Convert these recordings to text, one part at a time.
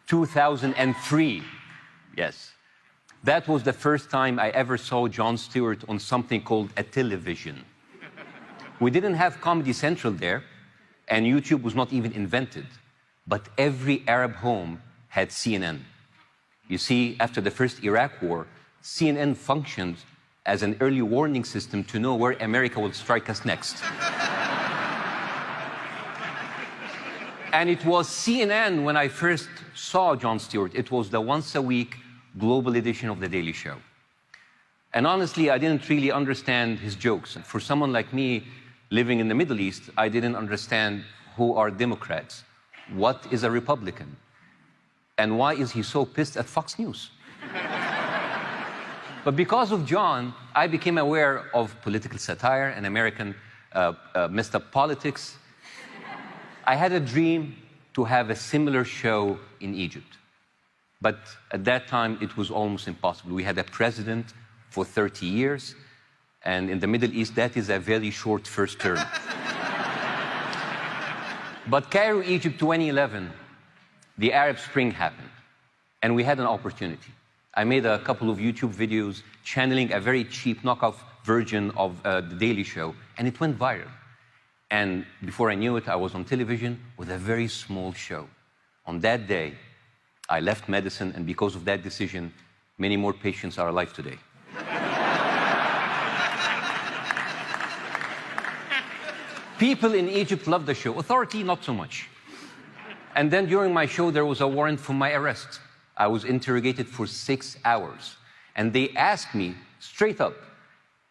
2003. Yes. That was the first time I ever saw Jon Stewart on something called a television. We didn't have Comedy Central there, and YouTube was not even invented. But every Arab home had CNN. You see, after the first Iraq war, CNN functioned as an early warning system to know where America will strike us next. And it was CNN when I first saw Jon Stewart. It was the once-a-week global edition of The Daily Show. And honestly, I didn't really understand his jokes. For someone like me living in the Middle East, I didn't understand who are Democrats, what is a Republican, and why is he so pissed at Fox News? But because of Jon, I became aware of political satire and American messed up politics. I had a dream to have a similar show in Egypt. But at that time, it was almost impossible. We had a president for 30 years, and in the Middle East, that is a very short first term. But Cairo, Egypt, 2011, the Arab Spring happened, and we had an opportunity. I made a couple of YouTube videos channeling a very cheap knockoff version of The Daily Show, and it went viral. And before I knew it, I was on television with a very small show. On that day, I left medicine, and because of that decision, many more patients are alive today. People in Egypt loved the show. Authority, not so much. And then during my show, there was a warrant for my arrest. I was interrogated for 6 hours. And they asked me, straight up,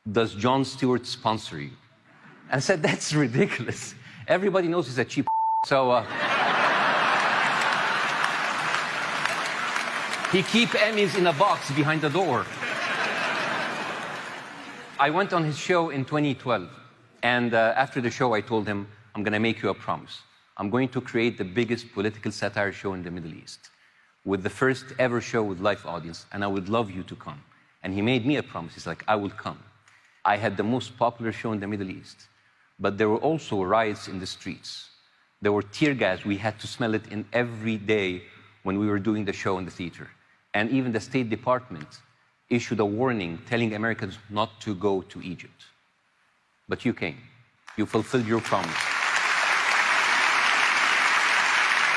does Jon Stewart sponsor you? And I said, that's ridiculous. Everybody knows he's a cheap so he keeps Emmys in a box behind the door. I went on his show in 2012. And after the show, I told him, I'm going to make you a promise. I'm going to create the biggest political satire show in the Middle East, with the first ever show with live audience, and I would love you to come. And he made me a promise. He's like, I will come. I had the most popular show in the Middle East, but there were also riots in the streets. There were tear gas. We had to smell it in every day when we were doing the show in the theater. And even the State Department issued a warning telling Americans not to go to Egypt. But you came. You fulfilled your promise.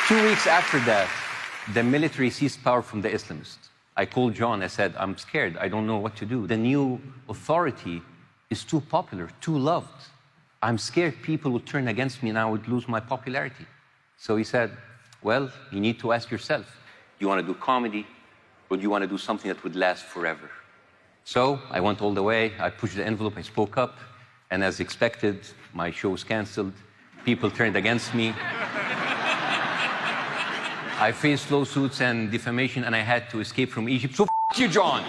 2 weeks after that, the military seized power from the Islamists. I called Jon. I said, I'm scared. I don't know what to do. The new authority is too popular, too loved. I'm scared people would turn against me and I would lose my popularity. So he said, well, you need to ask yourself, do you want to do comedy or do you want to do something that would last forever? So I went all the way. I pushed the envelope. I spoke up. And as expected, my show was canceled. People turned against me. I faced lawsuits and defamation, and I had to escape from Egypt. So f*** you, Jon.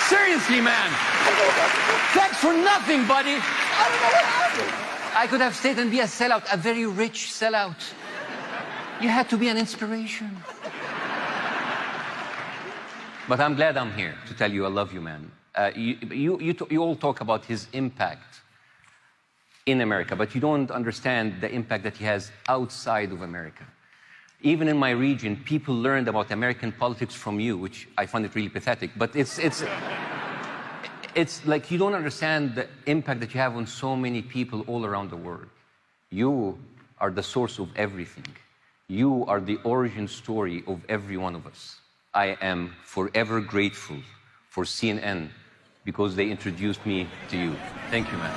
Seriously, man. Thanks for nothing, buddy. I don't know what happened. I could have stayed and be a sellout, a very rich sellout. You had to be an inspiration. But I'm glad I'm here to tell you I love you, man. You all talk about his impact in America, but you don't understand the impact that he has outside of America. Even in my region, people learned about American politics from you, which I find it really pathetic. But it's like you don't understand the impact that you have on so many people all around the world. You are the source of everything. You are the origin story of every one of us. I am forever grateful for CNN because they introduced me to you. Thank you, man.